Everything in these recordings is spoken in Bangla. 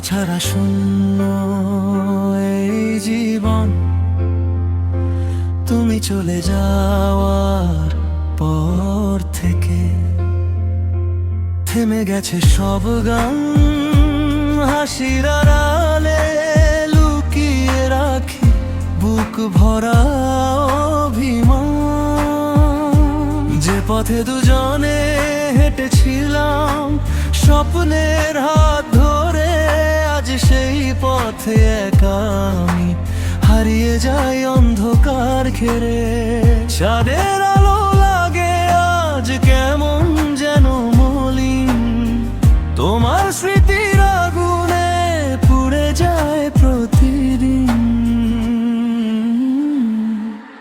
ছাড়া শূন্য এই জীবন, তুমি চলে যাওয়ার পর থেকে থেমে গেছে সব গান, হাসির আড়ালে লুকিয়ে রাখি বুক ভরা অভিমান। যে পথে দুজনে হেঁটেছিলাম স্বপ্নের হাত ধরে, আজ সেই পথে একা আমি হারিয়ে যাই অন্ধকার ঘেরে। চাঁদের আলো লাগে আজ কেমন যেন মলিন, তোমার স্মৃতির আগুনে পুড়ে যায় প্রতিদিন।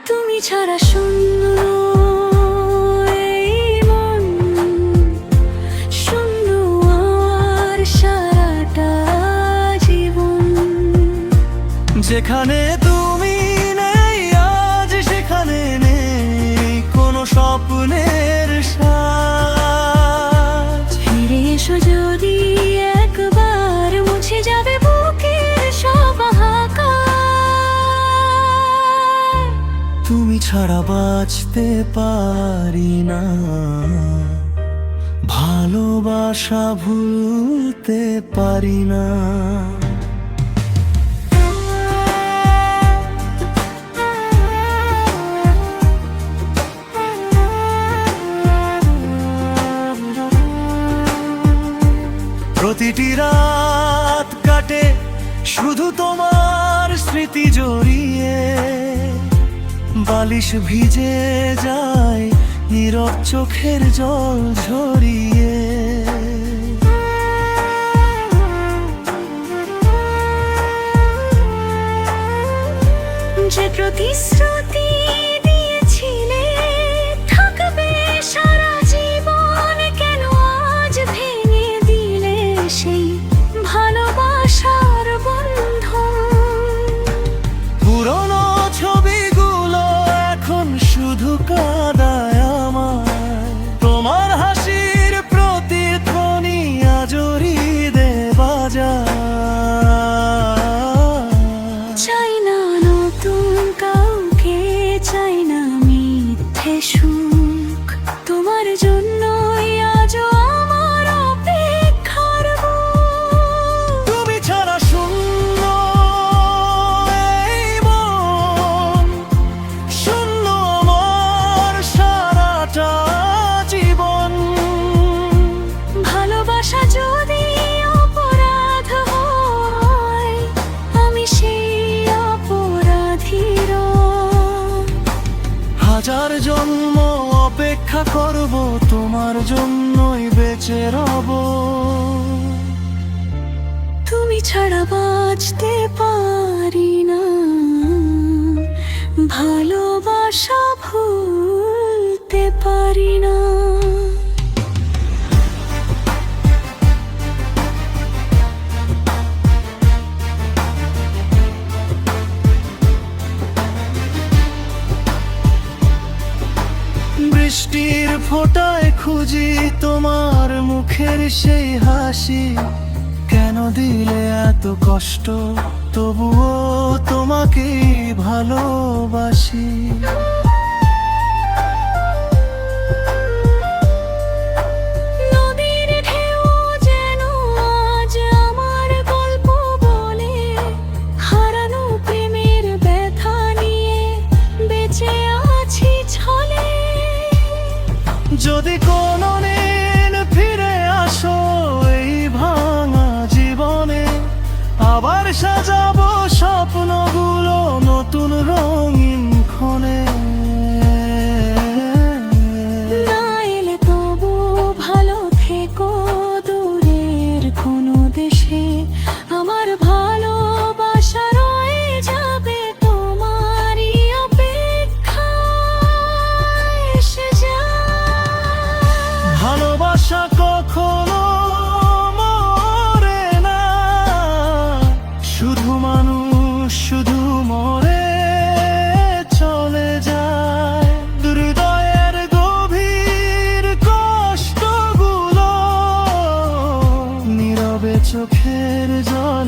তুমি ছাড়া শূন্য এই মন, শূন্য আর সারাটা জীবন। যেখানে তুমি নেই আজ, সেখানে নেই কোনো স্বপ্নের সাজ। ফিরে এসো যদি একবার, মুছে যাবে বুকের সব হাহাকার। তুমি ছাড়া বাঁচতে পারি না, ভালোবাসা ভুলতে পারি না। প্রতিটি রাত কাটে শুধু তোমার স্মৃতি জড়িয়ে, বালিশ ভিজে যায় নীরব চোখের জল ঝরিয়ে। যে প্রতিশ্রুতি দিয়েছিলে থাকবে সারা জীবন, কেন আজ ভেঙে দিলে সেই ভালোবাসার বন্ধন। পুরনো ছবিগুলো এখন শুধু কাঁদায় আমায়, তোমার হাসির প্রতিধ্বনি আজও হৃদয়ে বাজায়। চাই না নতুন কাউকে, চাই না মিথ্যে সুখ, তোমার জন্যই আজও আমার অপেক্ষার বুক। তুমি ছাড়া শূন্য এই মন, শূন্য আমার সারাটা জীবন। ভালোবাসা যদি অপরাধ হয়, আমি সেই অপরাধীর। হাজার জন্ম অপেক্ষা করব, তোমার জন্যই বেঁচে রব। তুমি ছাড়া বাঁচতে পারি না, ভালোবাসা ভুলতে পারি না। বৃষ্টির ফোঁটায় খুঁজি তোমার মুখের সেই হাসি, কেন দিলে এত কষ্ট তবুও তোমাকে ভালোবাসি। নদীর ঢেউ যেন আজ আমার গল্প বলে, হারানো প্রেমের ব্যথা নিয়ে বেঁচে আছি ছলে। যদি কোনো দিন ফিরে আসো এই ভাঙা জীবনে, আবার সাজাবো স্বপ্নগুলো নতুন রঙিন ক্ষণে। না এলে তবু ভালো থেকো দূরের কোনো দেশে, আমার ভালোবাসা রয়ে যাবে তোমারই অপেক্ষায়। এসে যা ভালোবাসা কখনো মরে না, শুধু মানুষ শুধু মরে চলে যায়। হৃদয়ের গভীর কষ্টগুলো নীরবে চোখের জল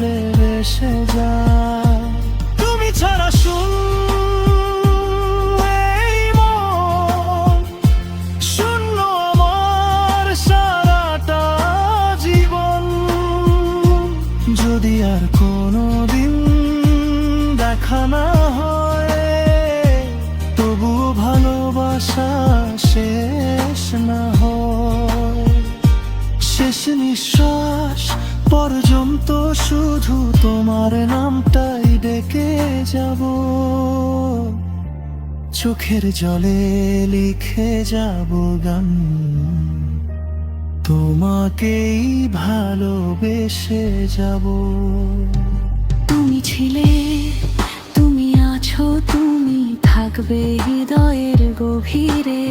শেষ না হয়। শেষ নিঃশ্বাস পর্যন্ত শুধু তোমার নামটাই ডেকে যাব, চোখের জলে লিখে যাব গান, তোমাকেই ভালোবেসে যাব। তুমি ছিলে, তুমি আছো, তুমি থাকবে হৃদয়ের গভীরে।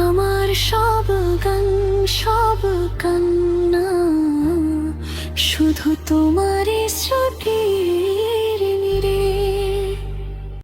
আমার সব গান, সব কান্না শুধু তোমারই স্মৃতি।